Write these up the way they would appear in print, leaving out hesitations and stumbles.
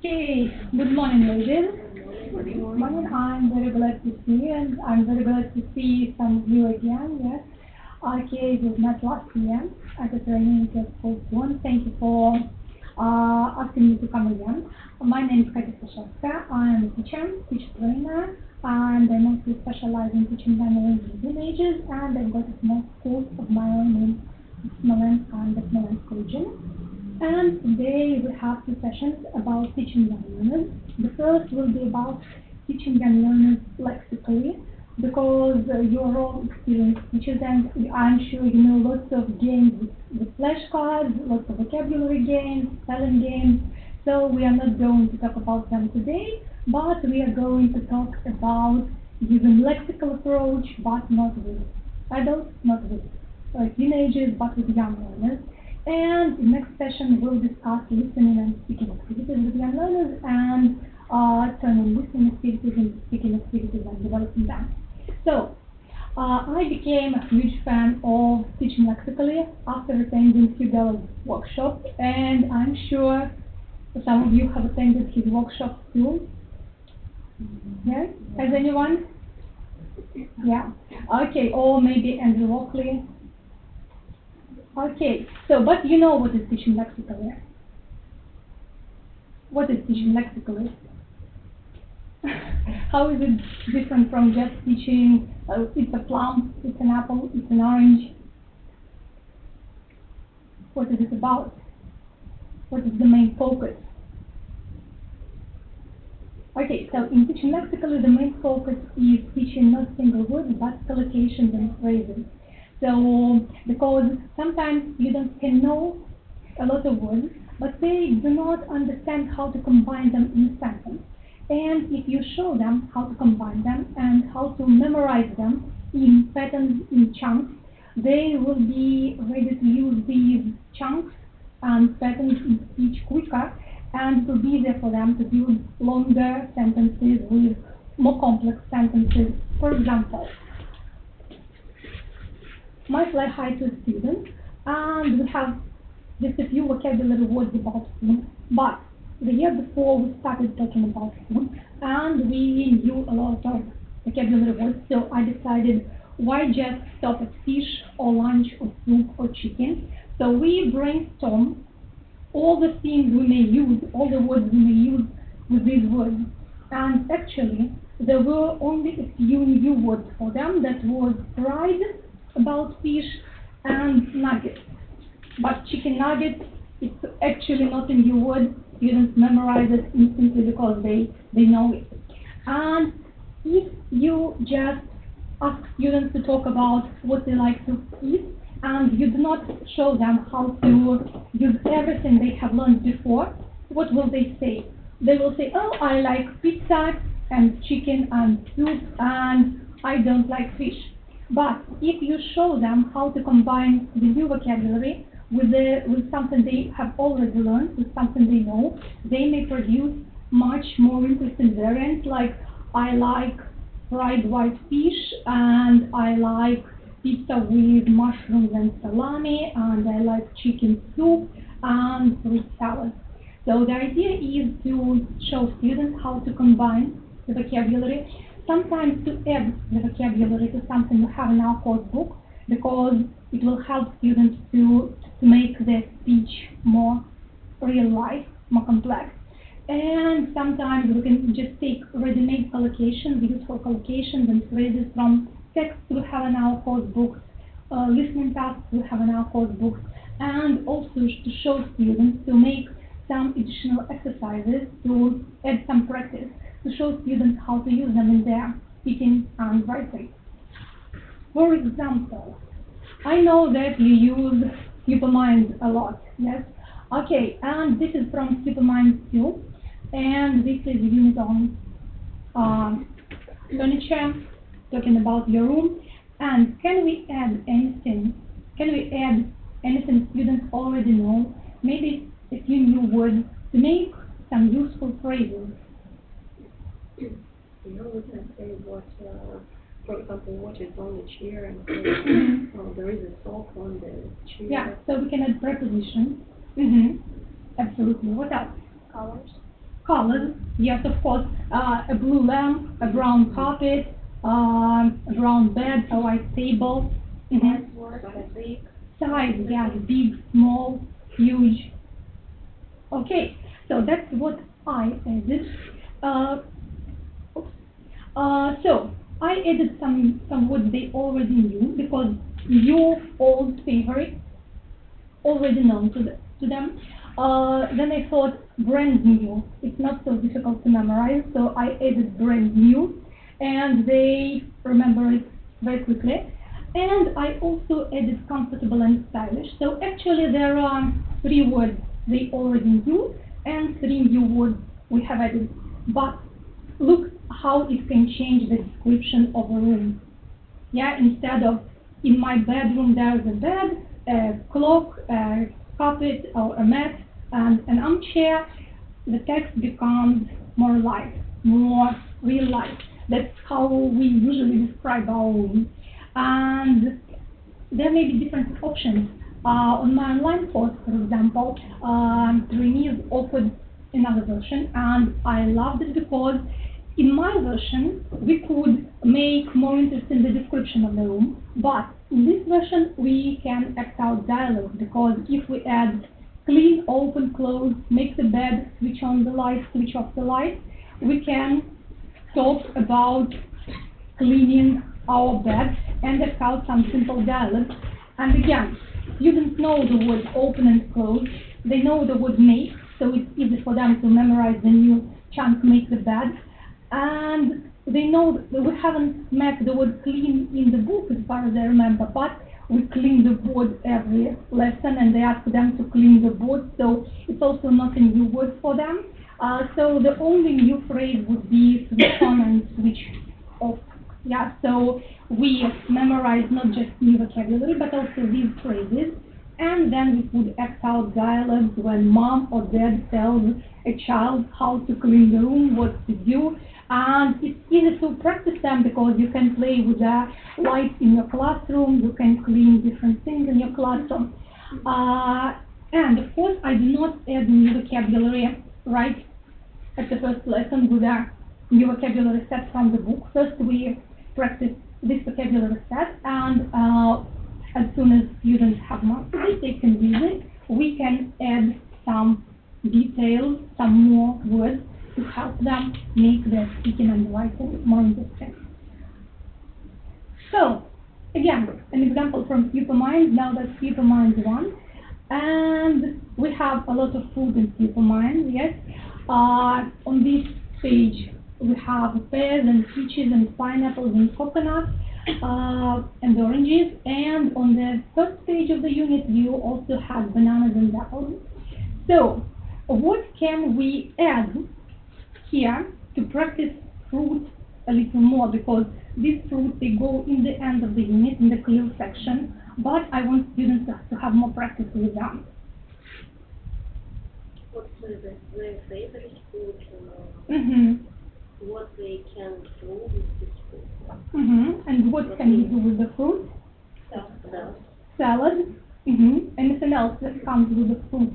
Okay, good morning, ladies. Good morning. I'm very glad to see you, and I'm very glad to see some of you again. Yes. Okay, we met last year at the training at Full One. Thank you for asking me to come again. My name is Katya Stashevskaya. I am a teacher trainer, and I mostly specialize in teaching language in teenagers, and I've got a small school of my own in Smolensk and the Smolensk region. And today we have two sessions about teaching young learners. The first will be about teaching young learners lexically, because you're all experienced teachers and I'm sure you know lots of games with flashcards, lots of vocabulary games, spelling games. So we are not going to talk about them today, but we are going to talk about using lexical approach, but not with adults, not with teenagers, but with young learners. And in next session, we'll discuss listening and speaking activities with young learners and turning listening activities into speaking activities and developing them. So, I became a huge fan of teaching lexically after attending Hugo's workshop, and I'm sure some of you have attended his workshop too. Yes? Has anyone? Yeah. Okay, or maybe Andrew Walkley. Okay, so but you know what is teaching lexically? What is teaching lexically? How is it different from just teaching it's a plum, it's an apple, it's an orange? What is it about? What is the main focus? Okay, so in teaching lexically, the main focus is teaching not single words, but collocations and phrases. So, because sometimes students can know a lot of words, but they do not understand how to combine them in a sentence. And if you show them how to combine them and how to memorize them in patterns, in chunks, they will be ready to use these chunks and patterns in speech quicker, and it will be easier for them to build longer sentences with more complex sentences. For example, my fly high to a student, and we have just a few vocabulary words about food, but the year before we started talking about food, and we knew a lot of vocabulary words, so I decided why just stop at fish or lunch or soup or chicken. So we brainstormed all the things we may use, all the words we may use with these words. And actually, there were only a few new words for them. That was fried, about fish, and nuggets. But chicken nuggets, it's actually not a new word. Students memorize it instantly because they know it. And if you just ask students to talk about what they like to eat, and you do not show them how to use everything they have learned before, what will they say? They will say, oh, I like pizza and chicken and soup, and I don't like fish. But if you show them how to combine the new vocabulary with something they have already learned, with something they know, they may produce much more interesting variants, like I like fried white fish, and I like pizza with mushrooms and salami, and I like chicken soup and fruit salad. So the idea is to show students how to combine the vocabulary, sometimes to add the vocabulary to something we have in our course book, because it will help students to make their speech more real life, more complex. And sometimes we can just take ready-made collocations, useful collocations and phrases from texts we have in our course books, listening tasks we have in our course books, and also to show students to make some additional exercises, to add some practice, to show students how to use them in their speaking and writing. For example, I know that you use Supermind a lot, yes? Okay, and this is from Supermind 2, and this is unit on furniture, talking about your room. And can we add anything? Can we add anything students already know? Maybe a few new words to make some useful phrases. You know, we can say what, for example, what is on the chair, and say, there is a sock on the chair. Yeah, so we can add prepositions. Absolutely. What else? Colors. Colors, yes, of course. A blue lamp, a brown carpet, a brown bed, a white table. Size, yes, big, small, huge. Okay, so that's what I added. Uh, oops. So I added some words they already knew because your old favorite already known to them. Then I thought brand new. It's not so difficult to memorize, so I added brand new, and they remember it very quickly. And I also added comfortable and stylish. So actually there are three words they already knew and three new words we have added. But look how it can change the description of a room. Yeah, instead of in my bedroom there's a bed, a clock, a carpet or a mat, and an armchair, the text becomes more life, more real life. That's how we usually describe our room. And there may be different options. On my online course, for example, trainees offered another version, and I loved it because in my version we could make more interesting the description of the room, but in this version we can act out dialogue because if we add clean, open, close, make the bed, switch on the light, switch off the light, we can talk about cleaning our bed and act out some simple dialogue. And again, students know the word open and close. They know the word make, so it's easy for them to memorize the new chunk make the bed. And they know that we haven't met the word clean in the book as far as I remember, but we clean the board every lesson and they ask them to clean the board, so it's also not a new word for them. So the only new phrase would be switch on and switch off. Yeah, so we memorize not just new vocabulary, but also these phrases, and then we could act out dialogues when mom or dad tells a child how to clean the room, what to do, and it's easy to practice them because you can play with the lights in your classroom, you can clean different things in your classroom. And of course, I do not add new vocabulary right at the first lesson with a new vocabulary set from the book. First, we practice this vocabulary set, and as soon as students have mastered it, they can read it. We can add some details, some more words to help them make their speaking and writing more interesting. So, again, an example from Supermind. Now that's Supermind 1. And we have a lot of food in Supermind, yes. On this page, we have pears and peaches and pineapples and coconuts and oranges. And on the first page of the unit, you also have bananas and apples. So, what can we add here to practice fruit a little more? Because these fruits, they go in the end of the unit, in the clear section, but I want students to have more practice with them. What's their favorite food? What they can do with this food? And what can you do with the fruit? Salad. Salad. Anything else that comes with the fruit?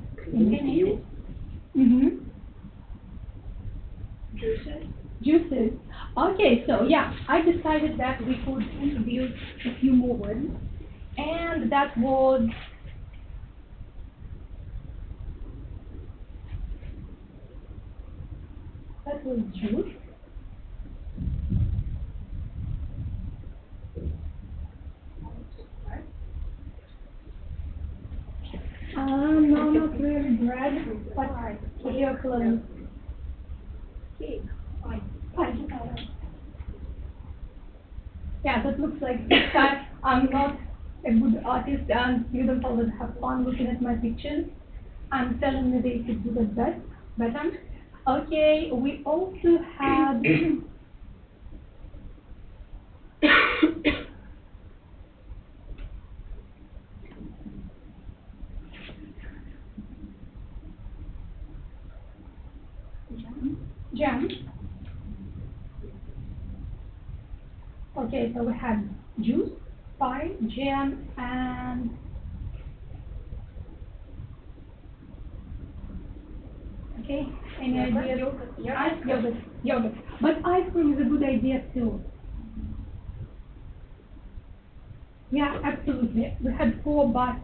Juices. Okay, so yeah, I decided that we could introduce a few more words, and that was juice. No, not really bread, but close. Cake. Pie. Yeah, that looks like this time I'm not a good artist and students always have fun looking at my pictures. I'm telling me they could do that better. Okay, we also had jam. Okay, so we had juice, pie, jam, and okay, Any ideas? Yogurt. Yogurt. But ice cream is a good idea too. Yeah, absolutely. We had 4, but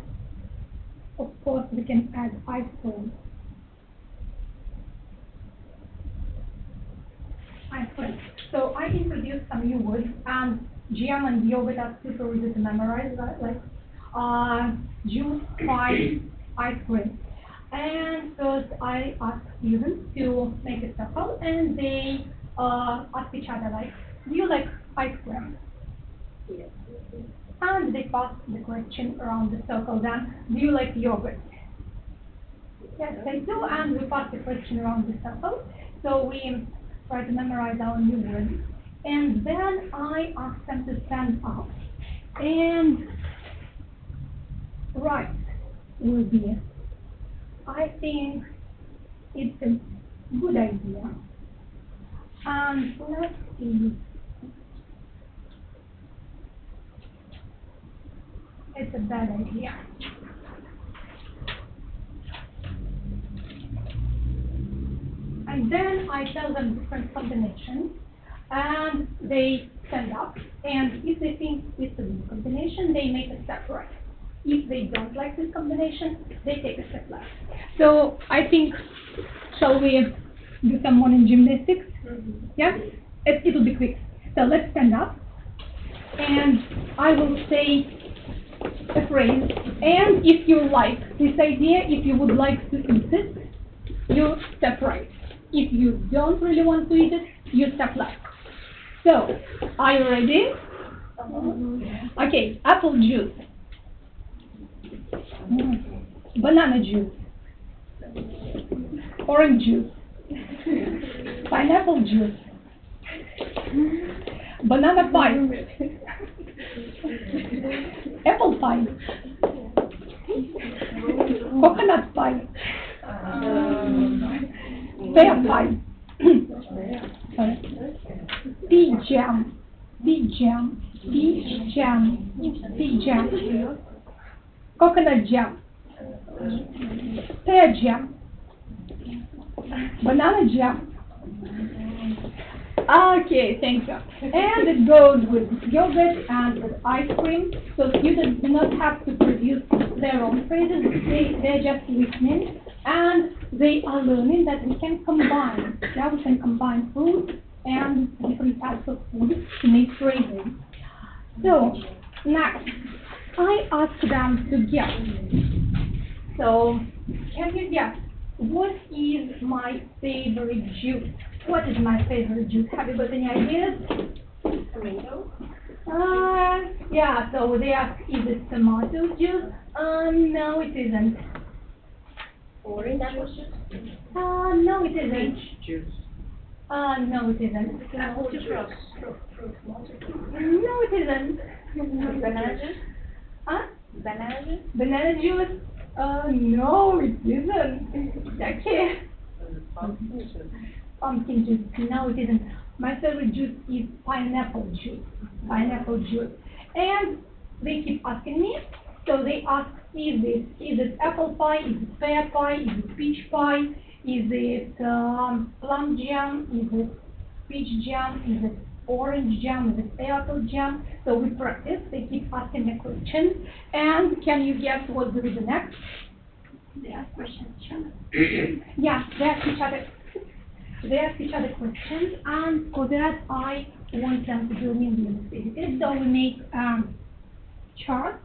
of course we can add ice cream. Ice cream. So I introduced some new words, and jam and yogurt are super easy to memorize, right? Like juice, pie, ice cream. And first I asked students to make a circle, and they ask each other like, do you like ice cream? Yes. And they pass the question around the circle. Then, do you like yogurt? Yes, they do, and we pass the question around the circle. So we try to memorize our new words. And then I ask them to stand up and write will be. I think it's a good idea. And let's see. It's a bad idea. And then I tell them different combinations, and they stand up, and if they think it's a good combination, they make a step right. If they don't like this combination, they take a step left. So I think, shall we do some morning gymnastics? Yeah? It'll be quick. So let's stand up, and I will say a phrase, and if you like this idea, if you would like to eat it, you step right. If you don't really want to eat it, you step left. So, are you ready? Okay, apple juice, banana juice, orange juice, pineapple juice, banana pie, apple pie, coconut pie, pear pie, pea jam, pea jam, peach jam, pea jam, coconut jam, pear jam, banana jam. Okay, thank you. And it goes with yogurt and with ice cream. So students do not have to produce their own phrases. They're just listening, and they are learning that we can combine. Yeah, we can combine food and different types of food to make phrases. So next, I ask them to guess. So can you guess what is my favorite juice? What is my favorite juice? Have you got any ideas? Tomato. Yeah, so they ask, is it tomato juice? No, it isn't. Orange juice. No, it isn't. Peach juice. No, it isn't. Apple juice. No, it isn't. Banana juice. Banana juice? Banana juice? No, it isn't. Okay. Pumpkin juice. No, it isn't. My favorite juice is pineapple juice. Pineapple juice. And they keep asking me. So they ask, is it apple pie? Is it pear pie? Is it peach pie? Is it plum jam? Is it peach jam? Is it orange jam? Is it apple jam? So we practice. They keep asking me questions. And can you guess what will be the next? They ask questions. Yeah, they ask each other. They ask each other questions, and for that I want them to do me the activity. So we make chart,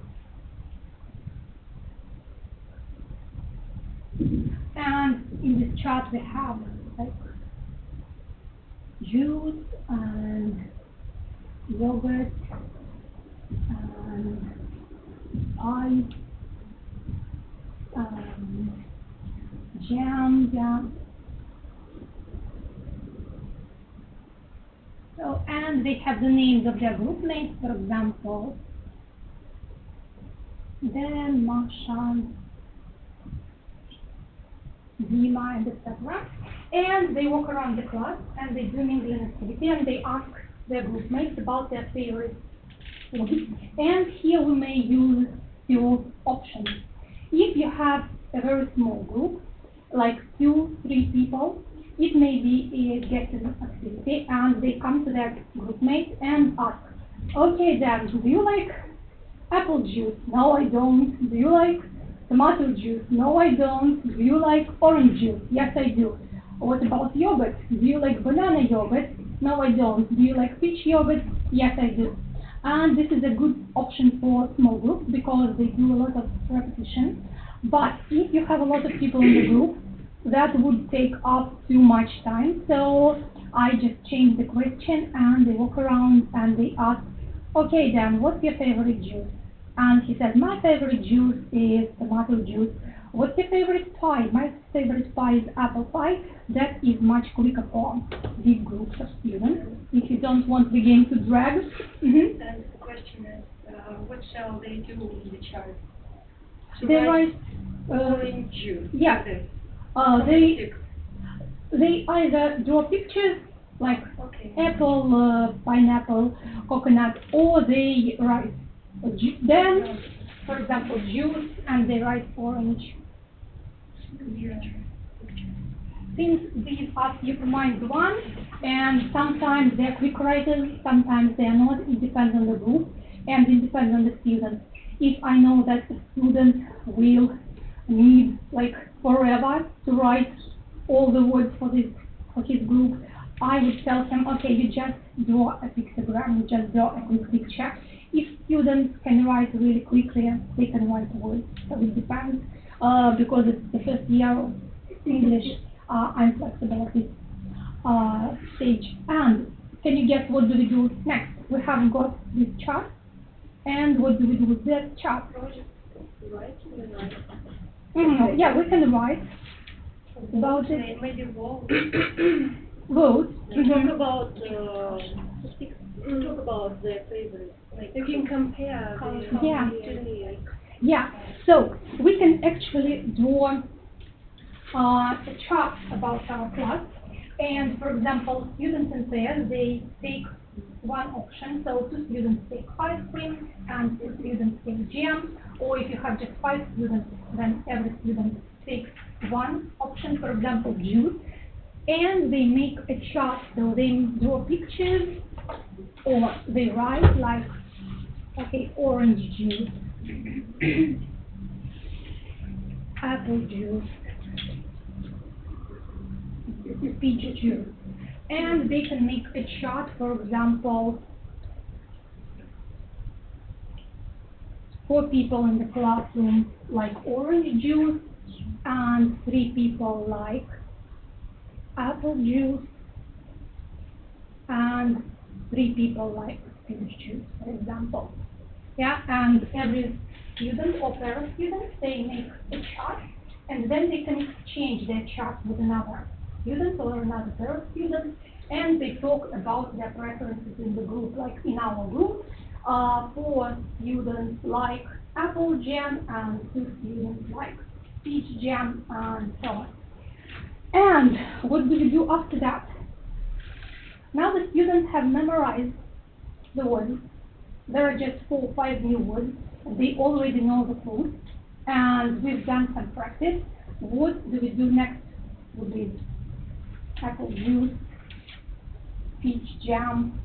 and in this chart we have like juice and yogurt and pie, jam. So, and they have the names of their group mates, for example, Dan, Masha, Dima, and etc. And they walk around the class, and they do mingling activity, and they ask their group mates about their favorite food. And here we may use few options. If you have a very small group, like 2-3 people, It may be a get-to-know activity, and they come to their group mate and ask, okay, Dan, do you like apple juice? No, I don't. Do you like tomato juice? No, I don't. Do you like orange juice? Yes, I do. What about yogurt? Do you like banana yogurt? No, I don't. Do you like peach yogurt? Yes, I do. And this is a good option for small groups because they do a lot of repetition. But if you have a lot of people in the group, that would take up too much time. So I just change the question and they walk around and they ask, okay, Dan, what's your favorite juice? And he said, my favorite juice is tomato juice. What's your favorite pie? My favorite pie is apple pie. That is much quicker for big groups of students. If you don't want the game to drag. And the question is, what shall they do in the chart? They write, Orange juice. yeah, they either draw pictures like Okay. apple, pineapple, coconut, or they write then, for example, juice, and they write orange. Since these are supervised ones, and sometimes they're quick writers, sometimes they are not, it depends on the group, and it depends on the student. If I know that the student will need like forever to write all the words for his group, I would tell him, okay, you just draw a pictogram, you just draw a quick picture. If students can write really quickly, they can write words. So it depends, because it's the first year of English. I'm flexible at this stage. And can you guess what do we do next? We have got this chart, and what do we do with that chart? Yeah, we can write about it. Maybe vote. Vote. Talk about talk about their favorites. Like you can compare. Yeah. Yeah. So we can actually draw a chart about our class. And for example, students in pairs, they take one option. So 2 students take ice cream and 2 students take jam. Or if you have just 5 students, then every student takes one option, for example, juice. And they make a chart, so they draw pictures or they write like, okay, orange juice, apple juice, peach juice. And they can make a chart, for example, 4 people in the classroom like orange juice and 3 people like apple juice and 3 people like peach juice, for example. Yeah, and every student or pair of students, they make a chart, and then they can exchange their chart with another student or another pair of students, and they talk about their preferences in the group. Like in our group, 4 students like apple jam and 2 students like peach jam and so on. And what do we do after that? Now the students have memorized the words. There are just 4 or 5 new words. They already know the clues. And we've done some practice. What do we do next with this? Apple juice, peach jam.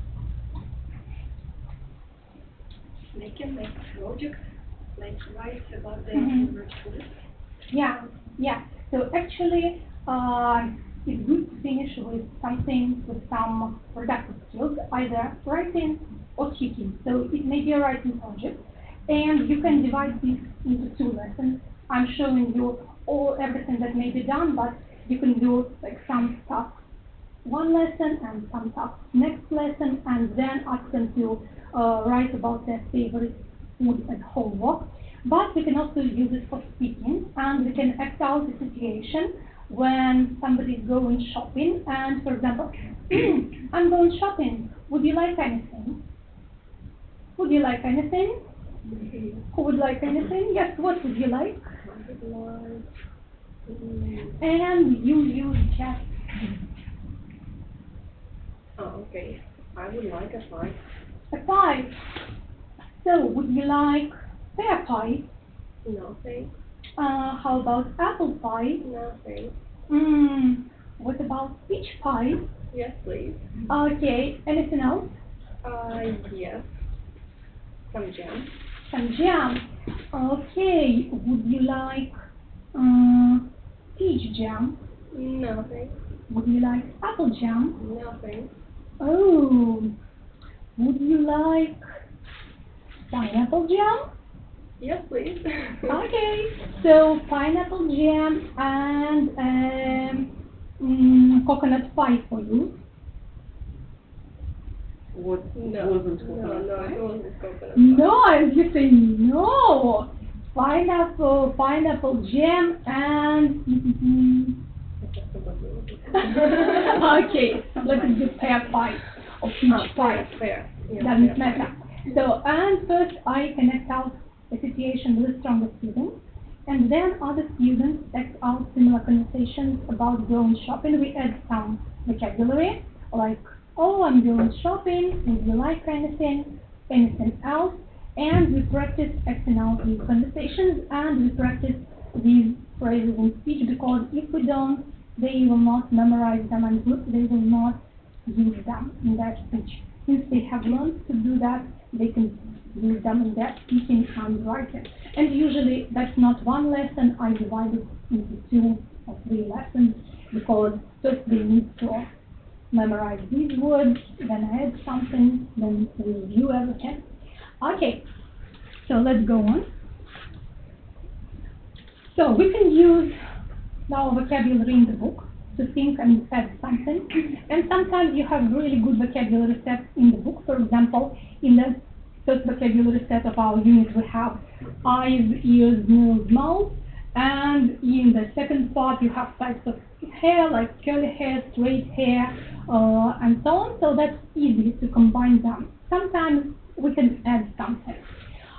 They can make a project, like write about their favorite food. Yeah. So actually, it's good to finish with something with some productive skills, either writing or speaking. So it may be a writing project, and you can divide this into 2 lessons. I'm showing you everything that may be done, but you can do like some stuff one lesson and some stuff next lesson, and then ask them to write about their favorite food at homework. But we can also use it for speaking, and we can act out the situation when somebody is going shopping, and for example, I'm going shopping. Would you like anything? Would you like anything? Who would like anything? Yes, what would you like? And you use just. Oh, okay. I would like a pie. A pie. So, would you like pear pie? No, thanks. How about apple pie? No, thanks. What about peach pie? Yes, please. Okay, anything else? Yes. Some jam. Some jam. Okay, would you like peach jam? No, thanks. Would you like apple jam? No, thanks. Oh, would you like pineapple jam? Yes, please. Okay, so pineapple jam and coconut pie for you. What No, wasn't no, coconut no, pie? it wasn't coconut. No, you say no. Pineapple jam and okay, let's do pear pie or peach pie. Fair. Yeah, Doesn't fair. matter. So, and first I connect out a situation with stronger students, and then other students act out similar conversations about going shopping. We add some vocabulary, like, oh, I'm going shopping, would you like anything else? And we practice acting out these conversations, and we practice these phrases in speech, because if we don't, they will not memorize them, and they will not use them in their speech. Since they have learned to do that, they can use them in their speaking and writing. And usually that's not one lesson, I divide it into 2 or 3 lessons, because first they need to memorize these words, then I add something, then we review everything. Okay, so let's go on. So we can use our vocabulary in the book to think and add something. And sometimes you have really good vocabulary sets in the book. For example, in the first vocabulary set of our unit we have eyes, ears, nose, mouth. And in the second part you have types of hair, like curly hair, straight hair, and so on. So that's easy to combine them. Sometimes we can add something.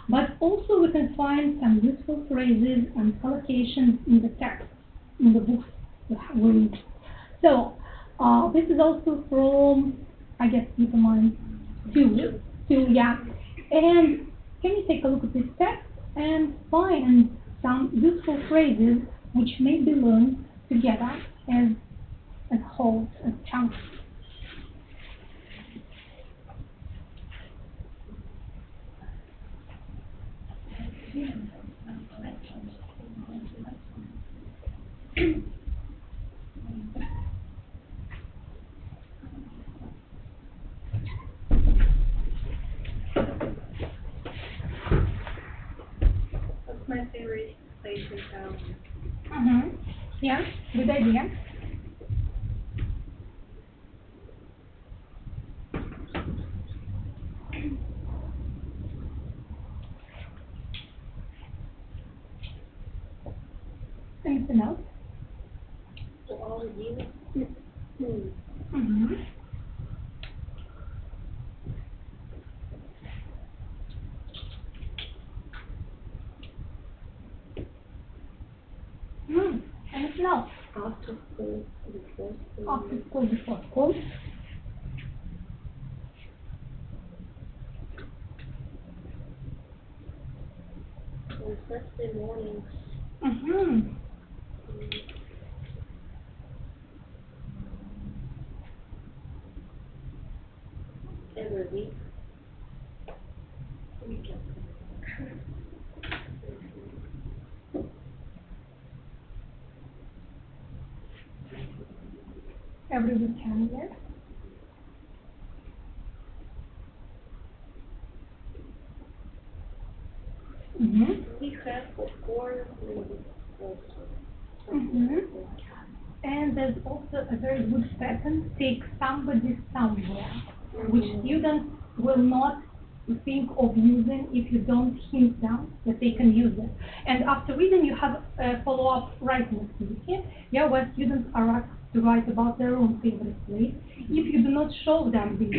But also we can find some useful phrases and collocations in the text, in the books we read. So, this is also from, I guess, keep in mind, 2, yeah. And can you take a look at this text and find some useful phrases which may be learned together as whole, as chunks. What's my favorite place in town? Yeah, good idea. Anything else? So all of you? Mm-hmm. Anything else? After school, before school. After school, before school. On Saturday mornings. Mm-hmm. Every week. Every weekend, yes. Mm-hmm. We have popcorn also. Mm-hmm. And there's also a very good pattern, take somebody somewhere, which students will not think of using if you don't hint them that they can use it. And after reading, you have a follow-up writing activity, yeah, where students are asked to write about their own favorite place. If you do not show them the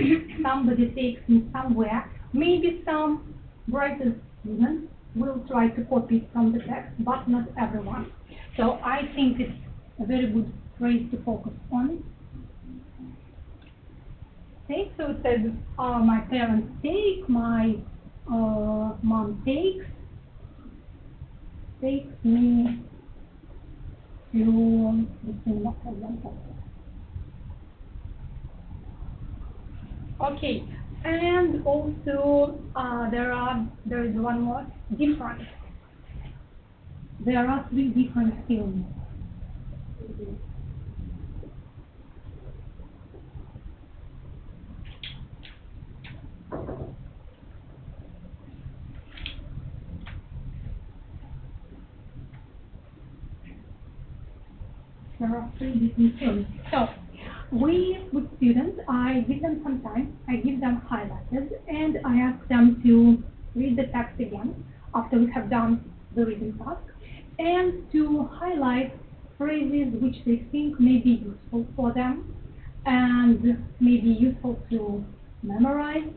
somebody takes me somewhere, maybe some brighter students will try to copy it from the text, but not everyone. So I think it's a very good phrase to focus on. Okay, so it says, my parents take, my mom takes me to the cinema, for example. Okay, and also there is one more difference. There are three different feelings. There are three different feelings. So, with students, I give them some time, I give them highlighters, and I ask them to read the text again after we have done the reading task, and to highlight phrases which they think may be useful for them and may be useful to memorize.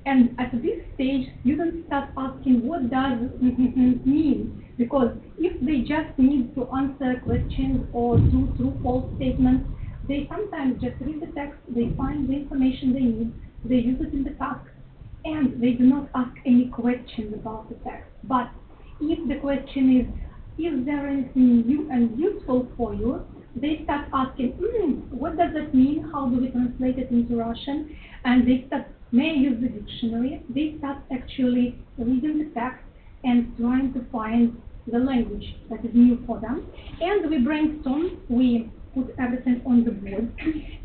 And at this stage, students start asking, what does mean? Because if they just need to answer questions or do true-false statements, they sometimes just read the text, they find the information they need, they use it in the task, and they do not ask any questions about the text. But if the question is there anything new and useful for you, they start asking, what does that mean? How do we translate it into Russian? And they start, may I use the dictionary? They start actually reading the text and trying to find the language that is new for them. And we brainstorm, we put everything on the board,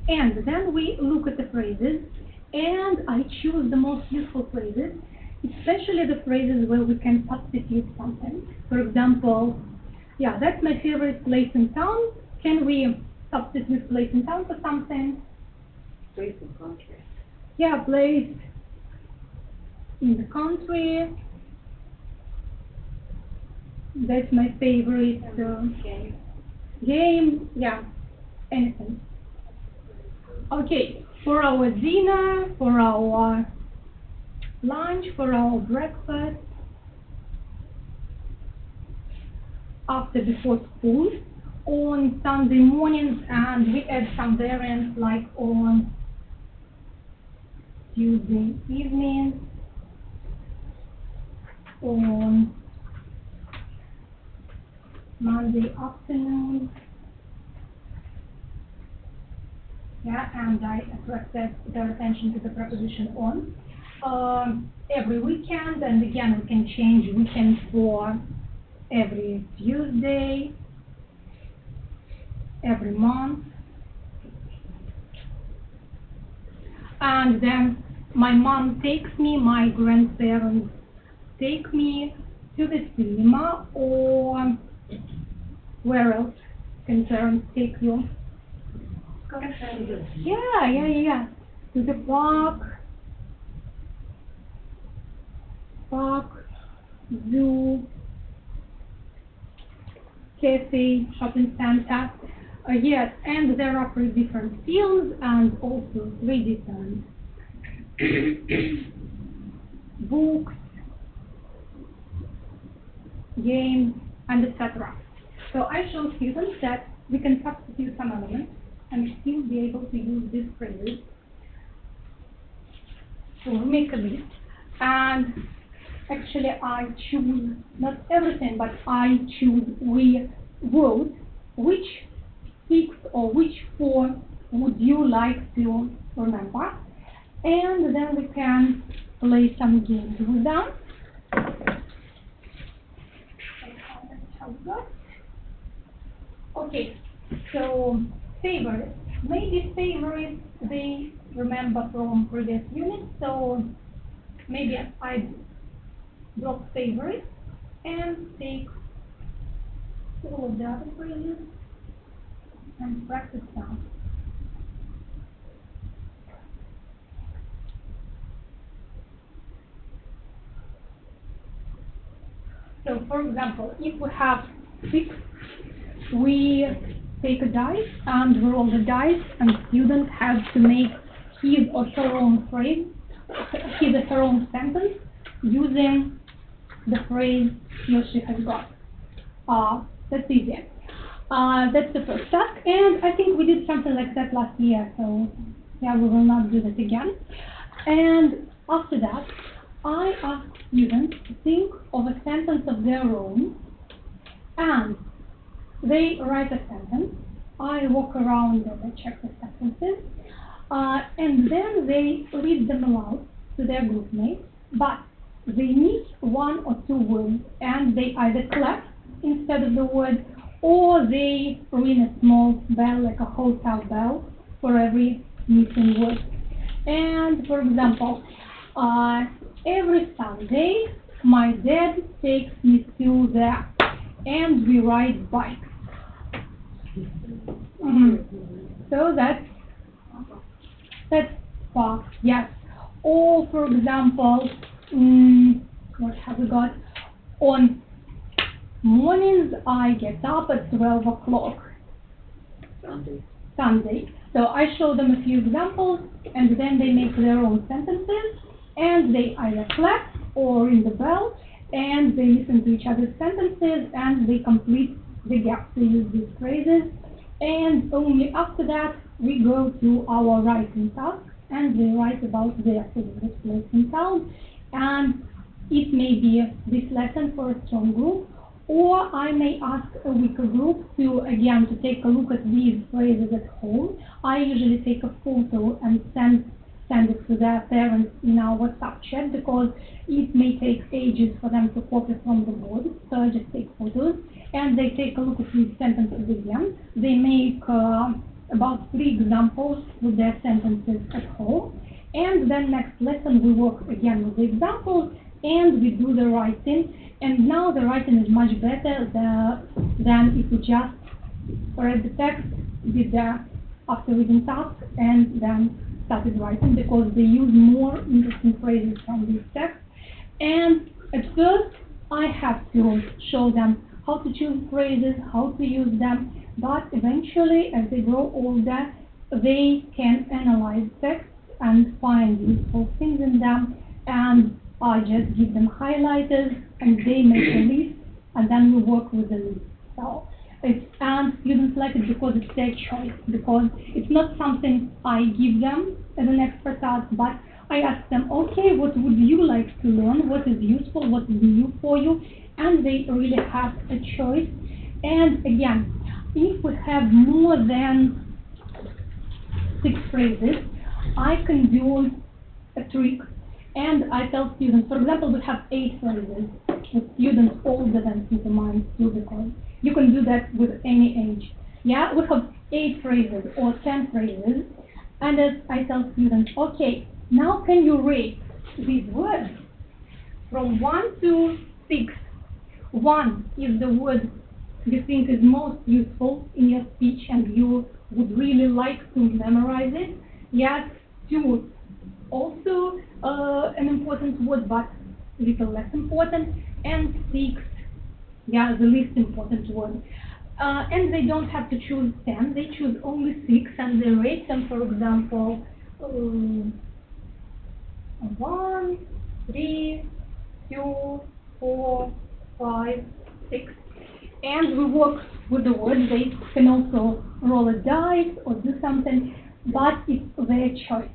and then we look at the phrases, and I choose the most useful phrases, especially the phrases where we can substitute something. For example, yeah, that's my favorite place in town. Can we substitute place in town for something? Place in country. Yeah, place in the country. That's my favorite game. Yeah, anything. Okay, for our dinner, for our lunch, for our breakfast, after before school, on Sunday mornings, and we add some variants like on Tuesday evening, on Monday afternoon. Yeah, and I attracted their attention to the preposition on. Every weekend, and again we can change weekend for every Tuesday, every month. And then my mom takes me, my grandparents take me to the cinema, or where else can parents take you? Yeah. To the park, zoo, cafe, shopping center. Yes, and there are three different fields and also three different books, games, and etc. So I show students that we can substitute some elements and still be able to use these phrases. So we make a list, and actually I choose not everything, but we vote which six or which four would you like to remember, and then we can play some games with them. Okay, so favorites. Maybe favorites they remember from previous units, so maybe I drop favorites and take all of the other phrases and practice some. So for example, if we have 6, we take a dice and roll the dice, and student has to make his or her own phrase, his or her own sentence using the phrase he or she has got. That's easy. That's the first task, and I think we did something like that last year, so yeah, we will not do that again. And after that, I ask students to think of a sentence of their own, and they write a sentence. I walk around and I check the sentences. And then they read them aloud to their group mates, but they miss one or two words, and they either clap instead of the word, or they ring a small bell, like a hotel bell, for every missing word. And for example, every Sunday, my dad takes me to the, and we ride bikes. So that's far, yes. Or for example, what have we got? On mornings I get up at 12 o'clock. Sunday. So I show them a few examples, and then they make their own sentences, and they either clap or ring the bell, and they listen to each other's sentences, and they complete the gaps. They use these phrases, and only after that we go to our writing task, and they write about their favorite place in town. And it may be this lesson for a strong group, or I may ask a weaker group to, again, to take a look at these phrases at home. I usually take a photo and send it to their parents in our WhatsApp chat, because it may take ages for them to copy from the board. So I just take photos, and they take a look at these sentences again. They make about 3 examples with their sentences at home. And then next lesson we work again with the examples, and we do the writing. And now the writing is much better than if we just read the text, did the after reading task, and then started writing, because they use more interesting phrases from this text. And at first I have to show them how to choose phrases, how to use them, but eventually as they grow older they can analyze texts and find useful things in them, and I just give them highlighters and they make a list, and then we work with the list. So and students like it because it's their choice, because it's not something I give them as an extra task, but I ask them, okay, what would you like to learn? What is useful? What is new for you? And they really have a choice. And again, if we have more than 6 phrases, I can do a trick, and I tell students, for example, we have 8 phrases with students older than 9 too, because you can do that with any age. Yeah, we have 8 phrases or 10 phrases, and as I tell students, okay, now can you rate these words from 1 to 6? 1 is the word you think is most useful in your speech and you would really like to memorize it. Yes, 2, also an important word, but a little less important, and 6, yeah, the least important word. And they don't have to choose 10, they choose only 6, and they rate them, for example, 1, 3, 2, 4, 5, 6. And we work with the words. They can also roll a dice or do something, but it's their choice.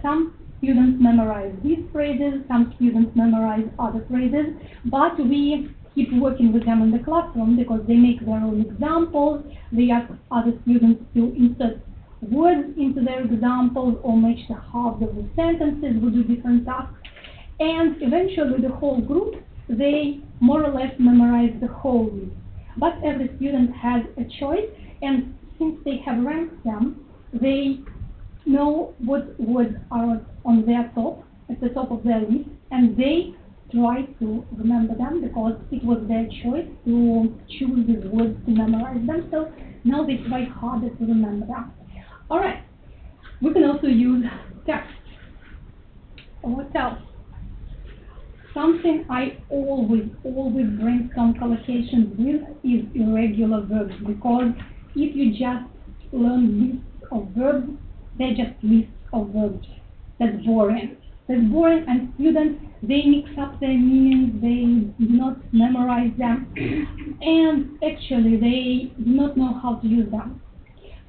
Some students memorize these phrases, some students memorize other phrases, but we keep working with them in the classroom because they make their own examples. They ask other students to insert words into their examples or match the halves of the sentences. We do different tasks, and eventually the whole group, they more or less memorize the whole list. But every student has a choice, and since they have ranked them, they know what words are on their top, at the top of their list, and they try to remember them because it was their choice to choose these words to memorize them. So now they try harder to remember them. All right, we can also use text. What else? Something I always bring some collocations with is irregular verbs, because if you just learn lists of verbs, they're just lists of verbs. That's boring. That's boring, and students, they mix up their meanings, they do not memorize them, and actually they do not know how to use them.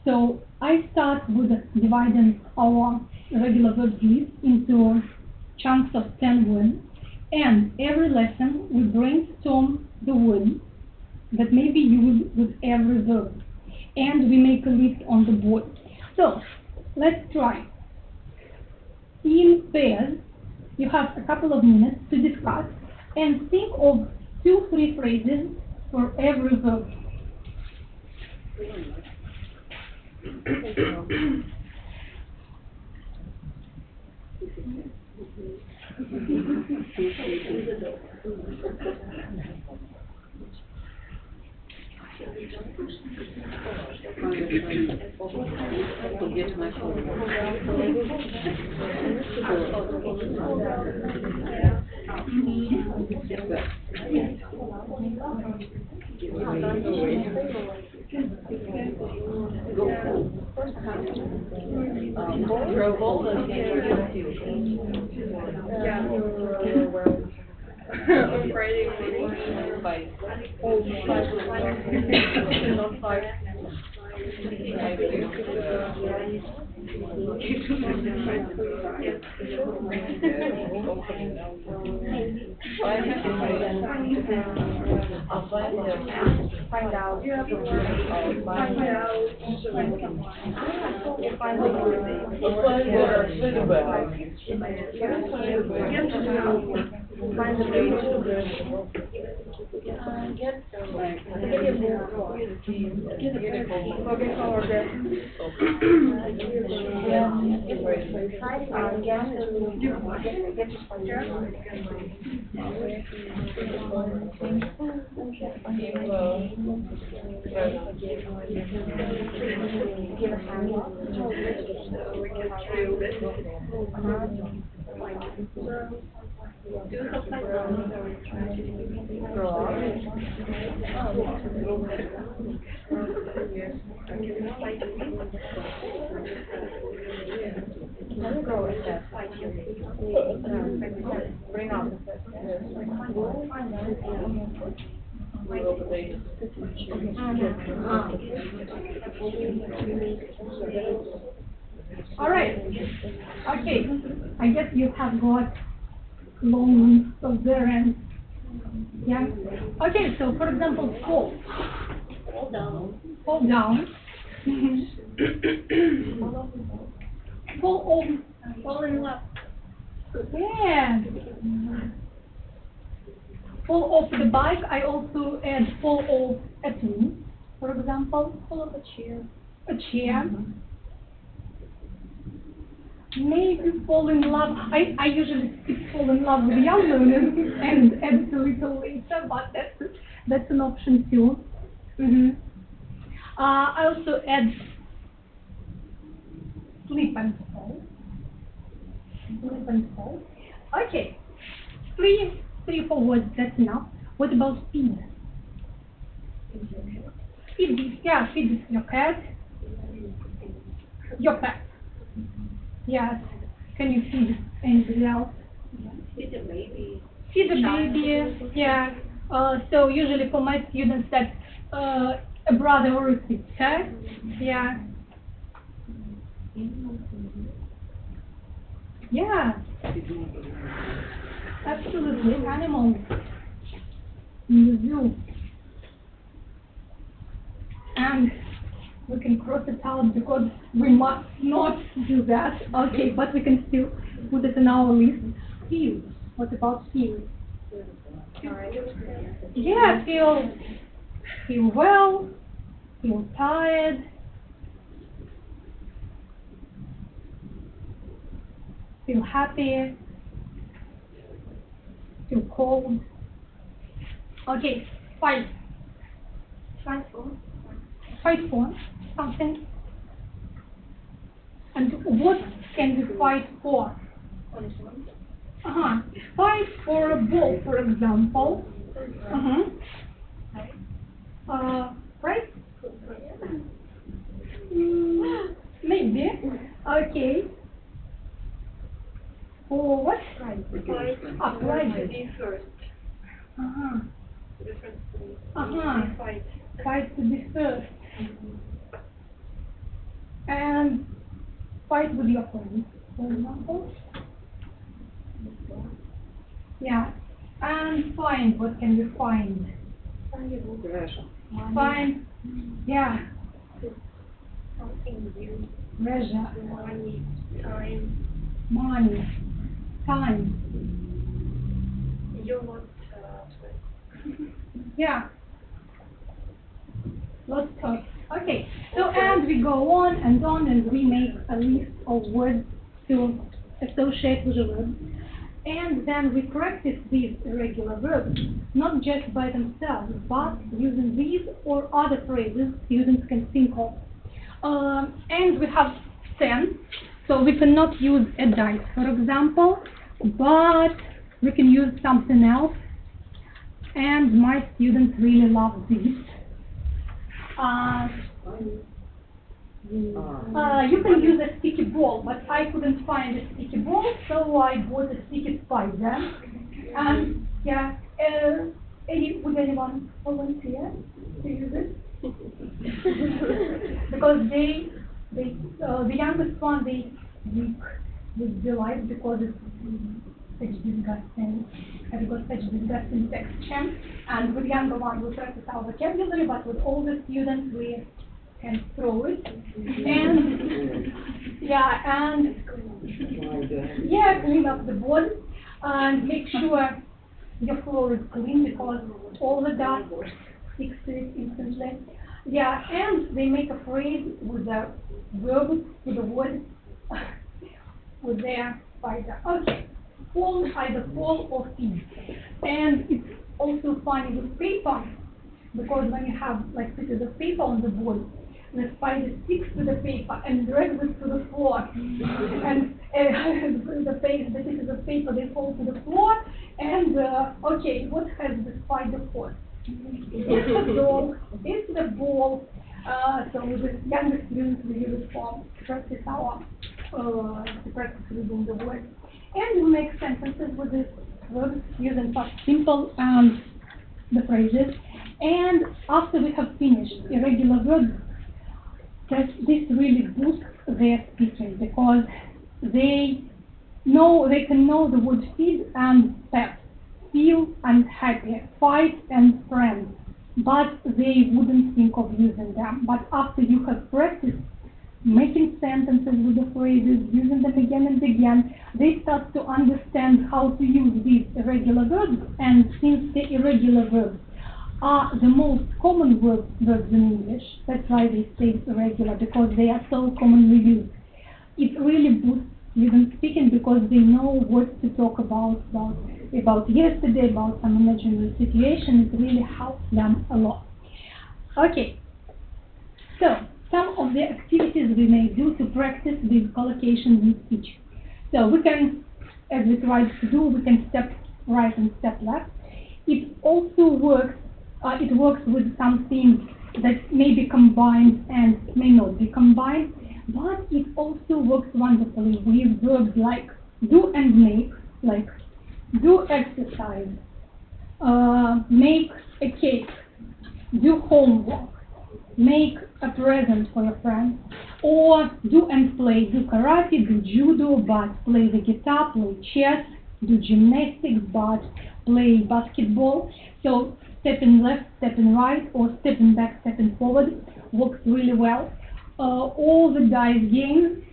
So I start with dividing our irregular verbs list into chunks of 10 words. And every lesson we brainstorm the word that may be used with every verb, and we make a list on the board. So Let's try. In pairs, you have a couple of minutes to discuss and think of 2-3 phrases for every verb. On Friday morning. Fight. Oh, not fight. Find out. Find the way to bring out the first. All right. Okay. I guess you have got long lists of their ends. Yeah. Okay. So, for example, fall. Fall down. Fall down. Fall off. Fall in love. Yeah. Fall off the bike. I also add fall off a tree, for example. Fall off a chair. A chair. Maybe fall in love. I usually skip fall in love with young learners and add it a little later, but that's an option too. I also add slip and fall. Slip and fall. Okay. Three, 4 words, that's enough. What about feed? Feed, yeah, feed your cat. Your pet. Yes. Can you feed anybody else? Feed a baby. Feed a baby. Yeah. So usually for my students that's a brother or a sister. Yeah. Yeah. Absolutely. Animals in the zoo. And we can cross it out because we must not do that. Okay, but we can still put it in our list. Feel. What about feel? Yeah, feel well, feel tired. Feel happy. Feel cold. Okay, fight. Fight for. Fight for something. And what can we fight for? Punishment. Fight for a ball, for example. Right? Maybe. Okay. For what? Fight. Pride. Be first. Different things. Fight. Fight to be first. And fight with your friends, for example. Yeah. And find. What can we find? Find. Yeah. Something new. Treasure. Money, time. Money. Time. You want Yeah. Lots of. Okay. So and we go on and we make a list of words to associate with the verb. And then we practice these irregular verbs, not just by themselves, but using these or other phrases students can think of. And we have sense, so we cannot use a dice, for example, but we can use something else. And my students really love this. You can use a sticky ball, but I couldn't find a sticky ball, so I bought a sticky spider. And yeah, would anyone volunteer to use it? Because the youngest one, they weep with delight because it's such disgusting. I've got such disgusting texture. And with younger ones, we practice our vocabulary, but with older students, we can throw it. And clean up the board and make sure your floor is clean because all the dust sticks to it instantly. Yeah, and they make a phrase with a verb, with a word, with their spider. Okay, fall, either fall or feed. And it's also funny with paper, because when you have like pieces of paper on the board, the spider sticks to the paper and drags it to the floor. And the pieces of paper, they fall to the floor. And okay, what has the spider for? It's the doll, it's the ball. So the younger students we use it for practice to practice reading the words. And we make sentences with this verbs using past simple and the phrases. And after we have finished irregular verbs, this really boosts their speaking because they can know the word feed and pet, feel and happy, fight and friend, but they wouldn't think of using them. But after you have practiced making sentences with the phrases, using them again and again, they start to understand how to use these irregular verbs. And since the irregular verbs are the most common verbs in English, that's why they say irregular, because they are so commonly used. It really boosts student speaking because they know what to talk about yesterday, about some imaginary situation. It really helps them a lot. Okay, so some of the activities we may do to practice these collocations in speech. So we can, as we try to do, we can step right and step left. It also works. It works with something that may be combined and may not be combined, but it also works wonderfully with verbs like do and make, like do exercise, make a cake, do homework, make a present for your friend, or do and play, do karate, do judo, but play the guitar, play chess, do gymnastics, but play basketball. So stepping left, stepping right, or stepping back, stepping forward works really well. All the dice games,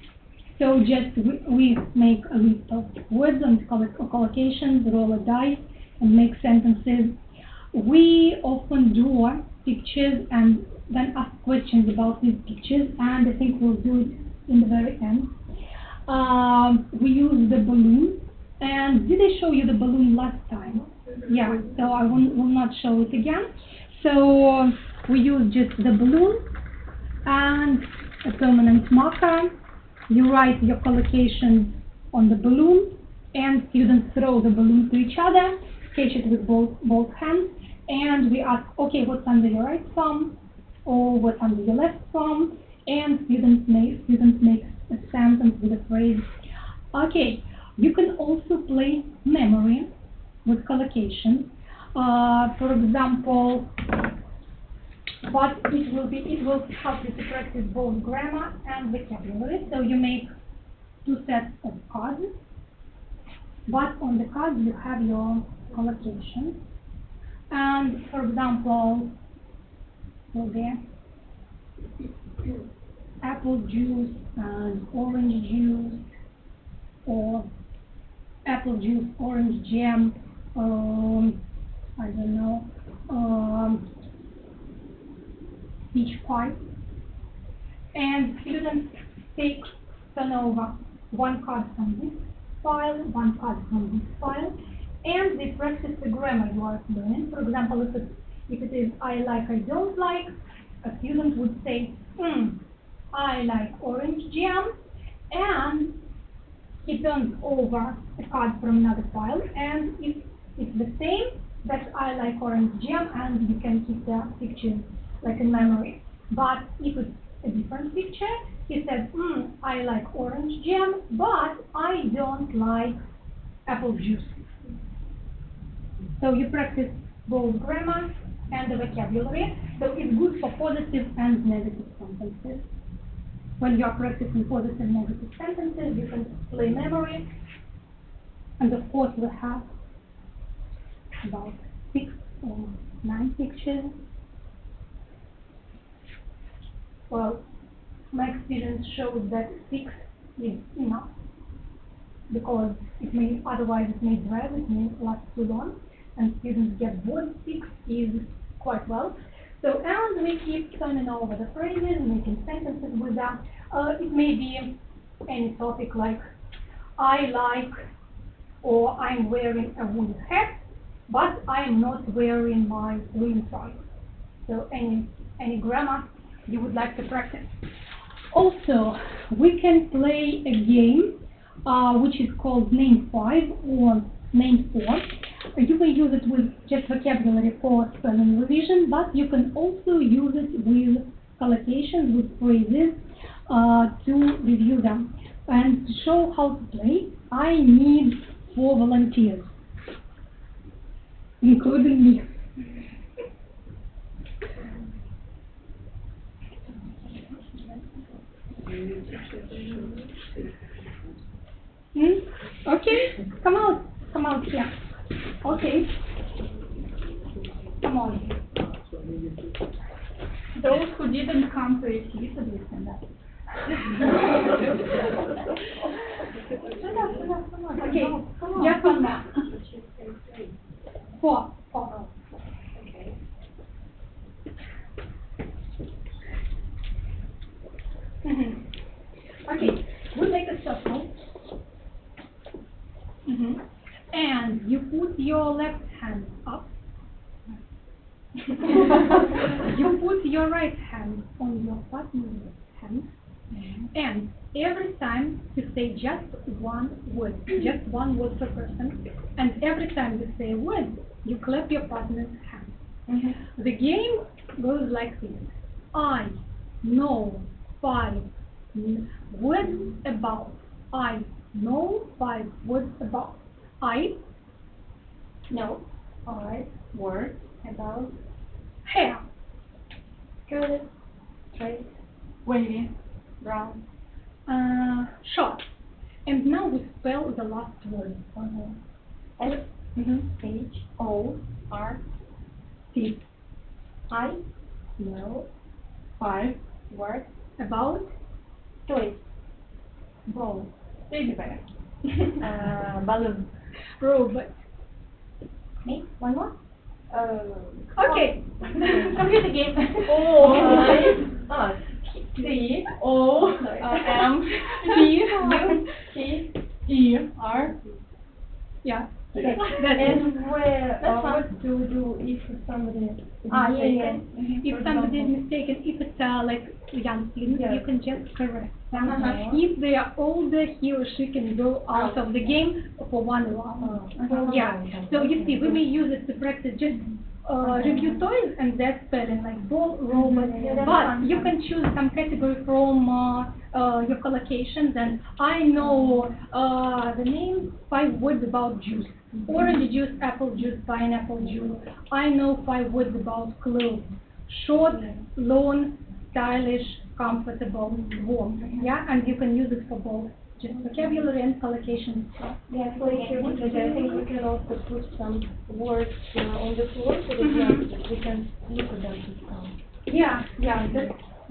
so just we make a list of words and collocations, roll a dice, and make sentences. We often draw pictures and then ask questions about these pictures, and I think we'll do it in the very end. We use the balloon, and did I show you the balloon last time? Yeah, so I will not show it again. So we use just the balloon and a permanent marker. You write your collocation on the balloon, and students throw the balloon to each other, catch it with both hands, and we ask, okay, what's under your right thumb, or what's under your left thumb, and students make a sentence with a phrase. Okay, you can also play memory with collocation. For example, but it will help you to practice both grammar and vocabulary. So you make two sets of cards, but on the cards you have your collocation. And for example, okay, apple juice and orange juice, or apple juice, orange jam, I don't know, peach pie. And students turn over one card from this file, one card from this file, and they practice the grammar you are learning. For example, if it is I like, I don't like, a student would say, I like orange jam, and he turns over a card from another file, and if it's the same, that's I like orange jam, and you can keep the picture like in memory. But if it's a different picture, he said, I like orange jam, but I don't like apple juice. So you practice both grammar and the vocabulary. So it's good for positive and negative sentences. When you are practicing positive and negative sentences, you can play memory. And of course, we have about 6 or 9 pictures. Well, my experience shows that 6 is enough, because otherwise it may drag, it may last too long, and students get bored. 6 is quite well. So, and we keep turning over the phrases, making sentences with them. It may be any topic like I like, or I'm wearing a wool hat, but I'm not wearing my green tie. So any grammar you would like to practice. Also, we can play a game which is called Name 5 or Name 4. You can use it with just vocabulary for spelling revision, but you can also use it with collocations, with phrases to review them. And to show how to play, I need 4 volunteers, including me. Okay, come out here. Okay, come on. Those who didn't come to it, please stand up. Okay, just one more. 4. Okay. Okay, we make a circle. And you put your left hand up. You put your right hand on your partner's hand. And every time you say just one word per person, and every time you say a word, you clap your partner's hand. The game goes like this. I know 5 words about. I know 5 words about. I know 5 words about hair. Curly, straight, Wavy. brown. Short. And now we spell the last word. S-H-O-R. T. I know 5 words About toys. ball. Baby bear. Balloon. Robot. Me? One more? Okay. Complete the game. C-O-M-P-U-T-E-R. Yeah. Okay. And what to do if somebody is mistaken? if somebody is mistaken, if it's like young student, Yeah. you can just correct them. If they are older, he or she can go out of the game for 1 round. Yeah. So you see, we may use it to practice just review toys and their spelling, like ball, robot. But you can choose some category from your collocations. And I know the name 5 words about juice. Orange juice, apple juice, pineapple juice. I know 5 words about clothes. Short, long, stylish, comfortable, warm. Yeah, and you can use it for both, just vocabulary and collocation. Yeah, so if you want to, I think we can also put some words on the floor so that we can look at them to count. Yeah,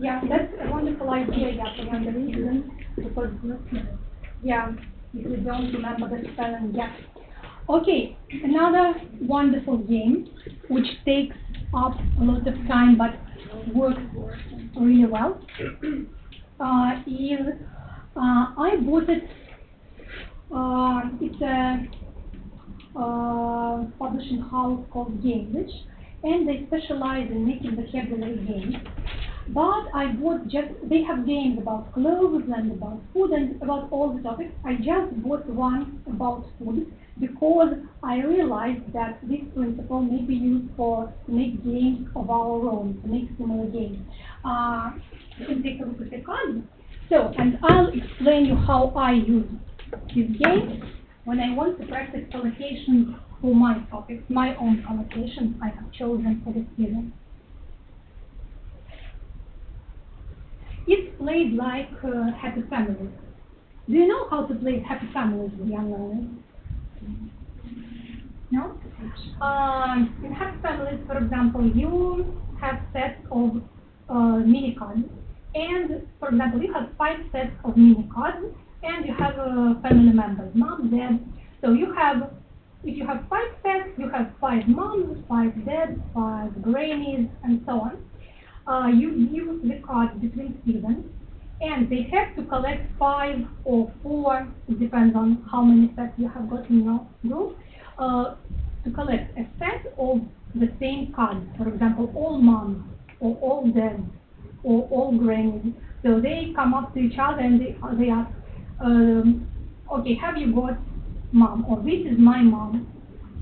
Yeah, that's a wonderful idea, yeah, for younger students, because, yeah, if you don't remember the spelling, yeah. Okay, another wonderful game, which takes up a lot of time but works really well, is, I bought it, it's a publishing house called Cambridge, and they specialize in making vocabulary games. But I bought they have games about clothes and about food and about all the topics. I just bought one about food because I realized that this principle may be used to make games of our own, to make similar games. You can take a look at the card. So, and I'll explain you how I use this game when I want to practice collocations for my topics, my own collocations I have chosen for the students. It's played like Happy Families. Do you know how to play Happy Families with young learners? No? In Happy Families, for example, you have sets of mini cards. And, for example, you have 5 sets of mini cards, and you have family members, mom, dad. So you have, if you have 5 sets, you have 5 moms, 5 dads, 5 grannies, and so on. You give the cards between students, and they have to collect 5 or 4, it depends on how many sets you have got in your group, to collect a set of the same cards. For example, all moms, or all dads, or all grannies. So they come up to each other and they ask, okay, have you got mom? Or this is my mom.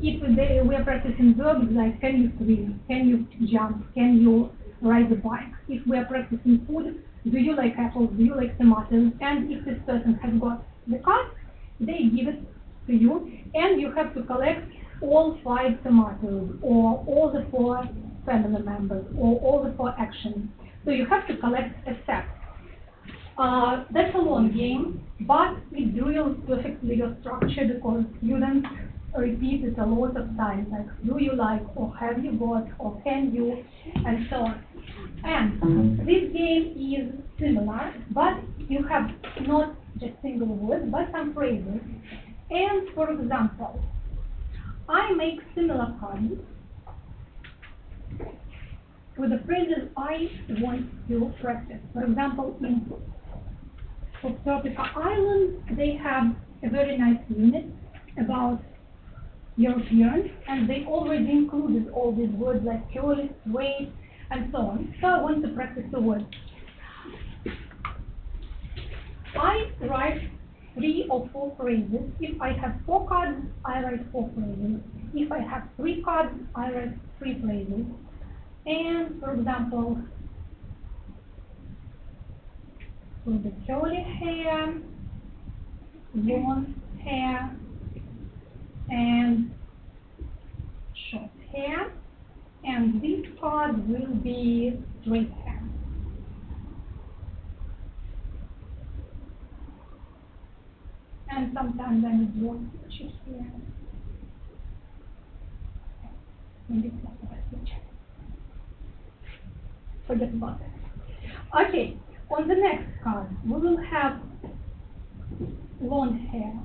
If we are practicing verbs like can you swim, can you jump, can you ride the bike. If we are practicing food, do you like apples, do you like tomatoes? And if this person has got the card, they give it to you, and you have to collect all 5 tomatoes, or all the 4 family members, or all the 4 actions. So you have to collect a set. That's a long game, but it drills perfectly your structure because students repeat it a lot of times, like do you like, or have you got, or can you, and so on. And this game is similar, but you have not just single words, but some phrases. And for example, I make similar cards with the phrases I want to practice. For example, in Tropical Islands, they have a very nice unit about Europeans, and they already included all these words like curly, weight, and so on. So I want to practice the words. I write 3 or 4 phrases. If I have 4 cards, I write 4 phrases. If I have 3 cards, I write 3 phrases. And for example, with the curly hair, long hair, and short hair, and this card will be straight hair. And sometimes I need one switch here. Maybe it's not the best switch. Forget about it. Okay, on the next card, we will have long hair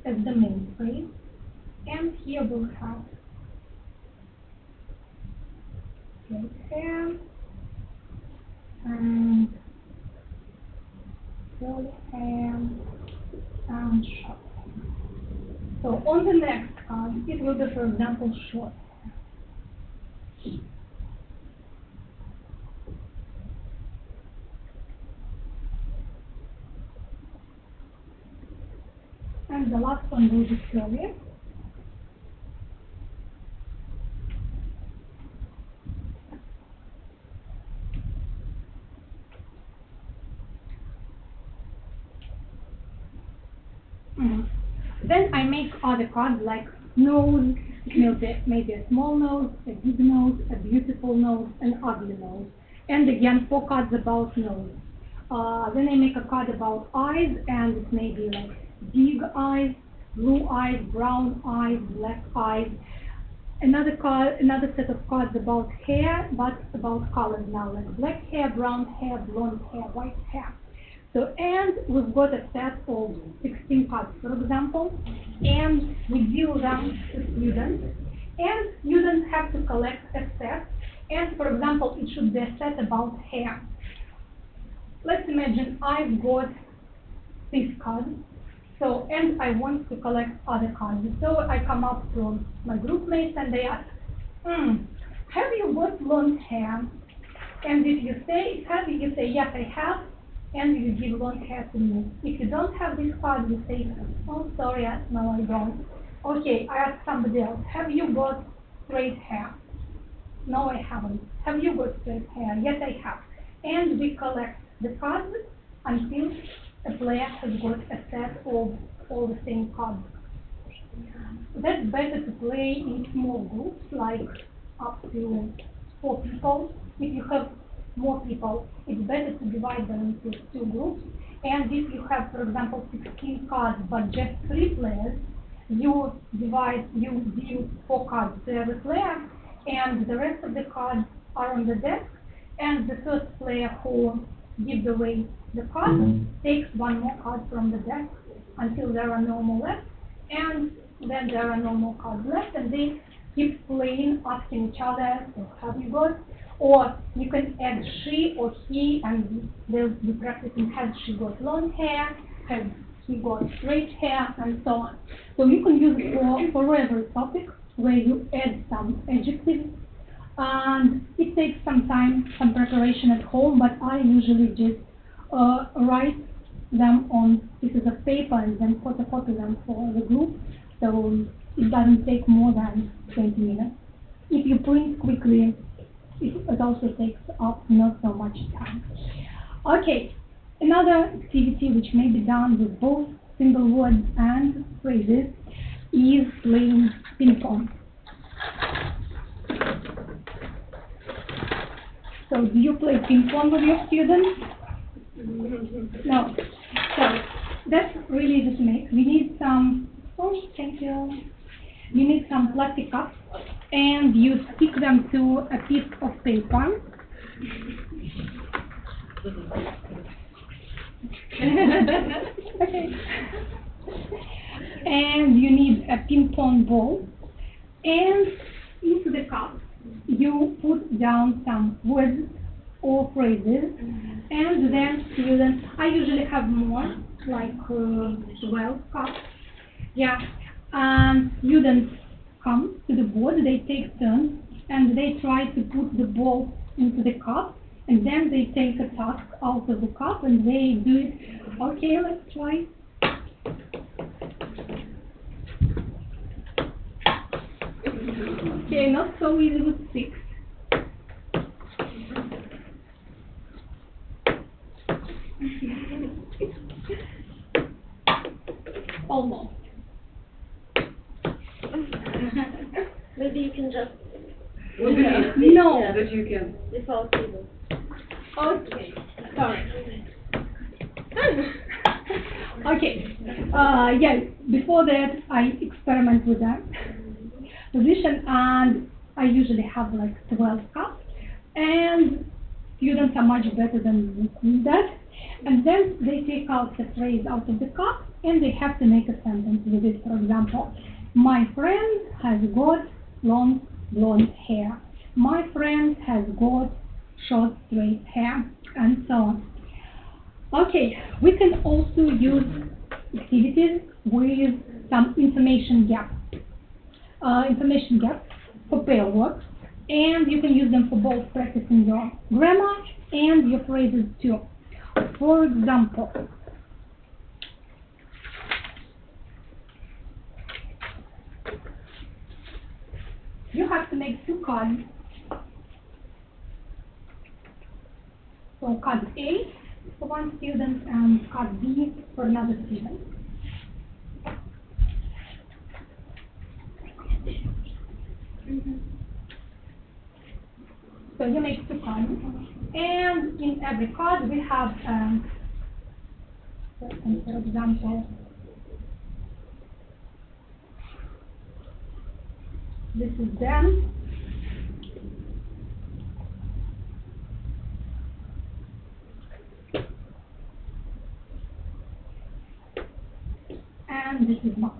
as the main phrase, and here we'll have straight hair and curly hair and short hair. So on the next card, it will be, for example, short hair. And the last one will be curly. Then I make other cards like nose, maybe a small nose, a big nose, a beautiful nose, an ugly nose. And again, 4 cards about nose. Then I make a card about eyes, and it may be like big eyes, blue eyes, brown eyes, black eyes. Another set of cards about hair, but about colors now, like black hair, brown hair, blonde hair, white hair. So, and we've got a set of 16 cards, for example, and we deal them to students, and students have to collect a set, and for example, it should be a set about hair. Let's imagine I've got this card, so, and I want to collect other cards. So I come up to my group mates and they ask, have you got blonde hair? And if you say, have you say, yes, I have, and you give blonde hair to me. If you don't have this card, you say, oh, sorry, no, I don't. Okay, I ask somebody else, have you got straight hair? No, I haven't. Have you got straight hair? Yes, I have. And we collect the cards until a player has got a set of all the same cards. That's better to play in small groups, like up to 4 people. If you have more people, it's better to divide them into 2 groups. And if you have, for example, 16 cards but just 3 players, you deal 4 cards to every player, and the rest of the cards are on the desk, and the first player who gives away the card takes 1 more card from the deck until there are no more left, and then there are no more cards left, and they keep playing, asking each other, so have you got? Or you can add she or he, and they'll be practicing, has she got long hair, has he got straight hair, and so on. So you can use it for every topic where you add some adjectives. And it takes some time, some preparation at home, but I usually just write them on pieces of paper and then photocopy them for the group. So it doesn't take more than 20 minutes. If you print quickly, it also takes up not so much time. Okay, another activity which may be done with both single words and phrases is playing ping pong. So do you play ping pong with your students? No. So that's really easy to make. We need some, oh, thank you. You need some plastic cups, and you stick them to a piece of paper. Okay. And you need a ping pong ball, and into the cup you put down some words or phrases, and then students, I usually have more, like 12 cups, yeah, and students come to the board, they take turns, and they try to put the ball into the cup, and then they take a task out of the cup, and they do it. Okay, let's try. Okay, not so easy with 6. Almost. Maybe you can just... No. Yeah. That you can. Without people. Okay, sorry. Okay, yeah, before that I experiment with that position, and I usually have like 12 cups, and students are much better than that, and then they take out the phrase out of the cup, and they have to make a sentence with it. For example, my friend has got long blonde hair. My friend has got short straight hair, and so on. Okay, we can also use activities with some information gaps for pair work, and you can use them for both practicing your grammar and your phrases too. For example, you have to make 2 cards. So card A for one student and card B for another student. So you make 2 cards, and in every card we have, for example, This is Dan. And this is Mark.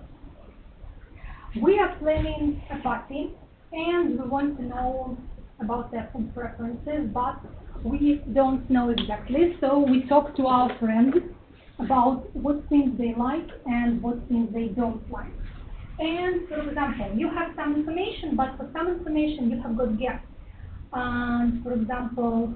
We are planning a party and we want to know about their food preferences, but we don't know exactly. So we talk to our friends about what things they like and what things they don't like. And for example, you have some information, but for some information you have got gaps. And for example,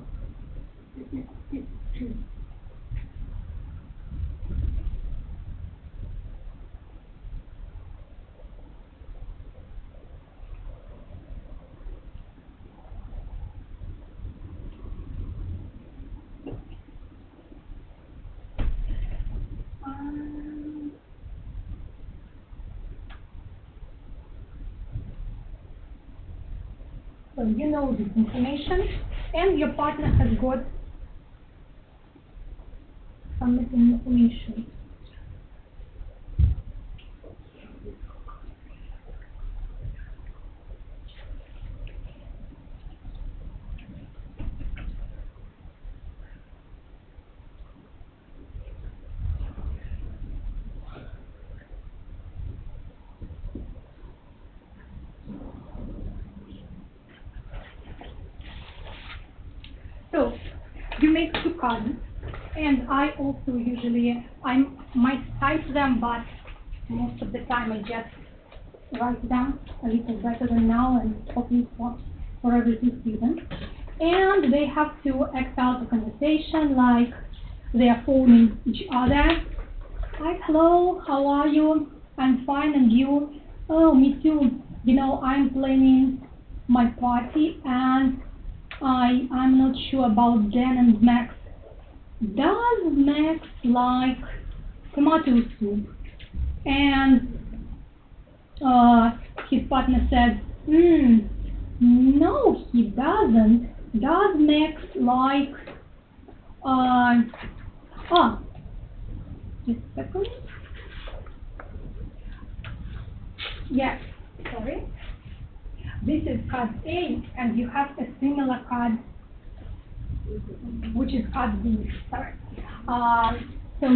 so you know this information, and your partner has got some missing information. So you make two cards, and I also usually I might type them, but most of the time I just write them a little better than now and hoping for every student. And they have to act out a conversation like they are phoning each other. Hi, hello, how are you? I'm fine, and you? Oh, me too. You know, I'm planning my party and I'm not sure about Dan and Max. Does Max like tomato soup? And his partner said, no, he doesn't. Does Max like, just a second. Yes, sorry. This is card A, and you have a similar card, which is card B. Sorry. So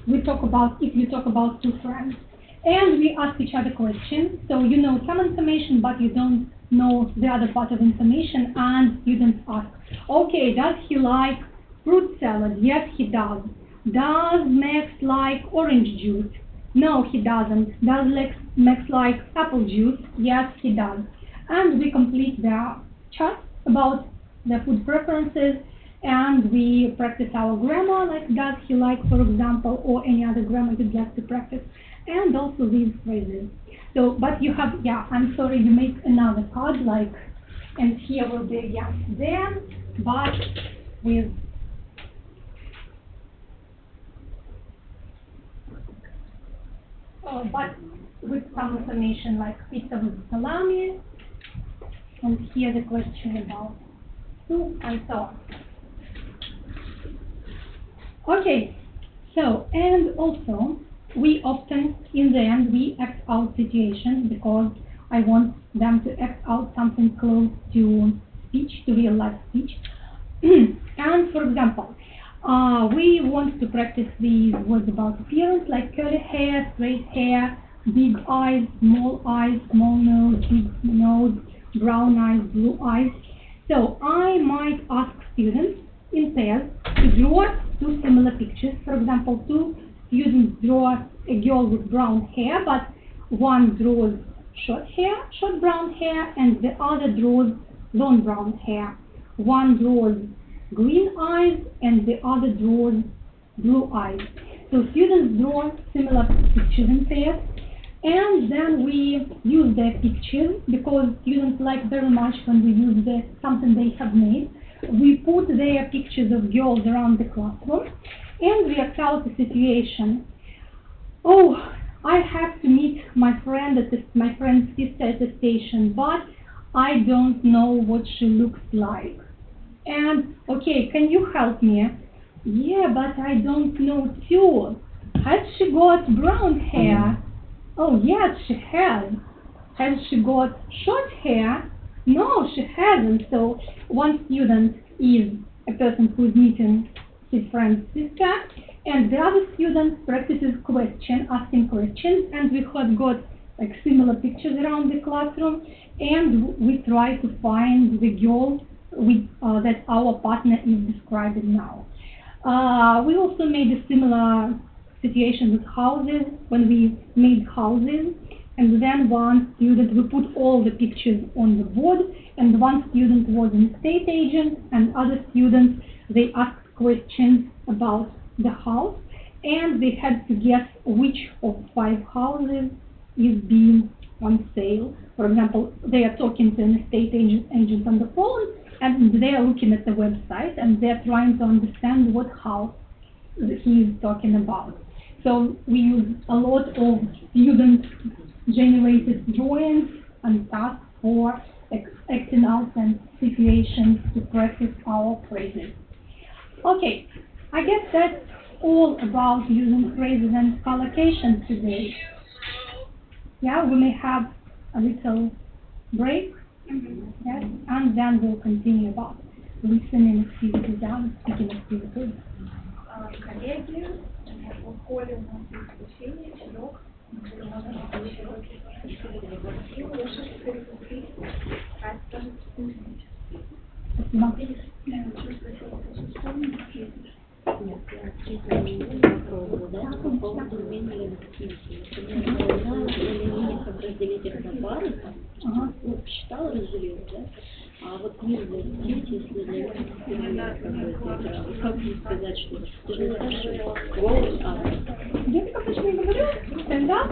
we talk about, if you talk about two friends, and we ask each other questions. So you know some information, but you don't know the other part of information, and you don't ask. Okay, does he like fruit salad? Yes, he does. Does Max like orange juice? No, he doesn't. Does Max like apple juice? Yes, he does. And we complete the chat about the food preferences, and we practice our grammar, like does he like, for example, or any other grammar you'd like to practice, and also these phrases. So, but you have, yeah, I'm sorry, you make another card, like, and here will be, yeah, there, but with some information like pizza with salami, and here the question about soup and so on. Okay, so, and also, we often, in the end, we act out situations because I want them to act out something close to speech, to real life speech. And for example, we want to practice these words about appearance, like curly hair, straight hair, big eyes, small nose, big nose, brown eyes, blue eyes. So I might ask students in pairs to draw two similar pictures. For example, two students draw a girl with brown hair, but one draws short brown hair, and the other draws long brown hair. One draws green eyes, and the other draws blue eyes. So students draw similar pictures in pairs, and then we use their pictures because students like very much when we use something they have made. We put their pictures of girls around the classroom, and we act out the situation. Oh, I have to meet my friend's sister at the station, but I don't know what she looks like. And, okay, can you help me? Yeah, but I don't know too. Has she got brown hair? Oh, yes, she has. has she got short hair? No, she hasn't. So one student is a person who is meeting his friend's sister, and the other student practices asking questions, and we have got like similar pictures around the classroom, and we try to find the girl that our partner is describing now. We also made a similar situation with houses, when we made houses, and then we put all the pictures on the board, and one student was an estate agent, and other students, they asked questions about the house, and they had to guess which of 5 houses is being on sale. For example, they are talking to an estate agent on the phone, and they are looking at the website, and they are trying to understand what house he is talking about. So we use a lot of student-generated drawings and tasks for acting out and situations to practice our phrases. Okay, I guess that's all about using phrases and collocations today. Yeah, we may have a little break, yes, and then we'll continue about listening activities and speaking activities. Коллеги, в школе у нас есть обучение, урок, Нет, я честно не попробовала, да, по поводу умения как разделить их на пары, ну, посчитала, разделила, да, а вот мирные дети, если для них эксперимент какой-то, как мне сказать, что ты же не скажешь голос, Я, конечно, не говорю, тогда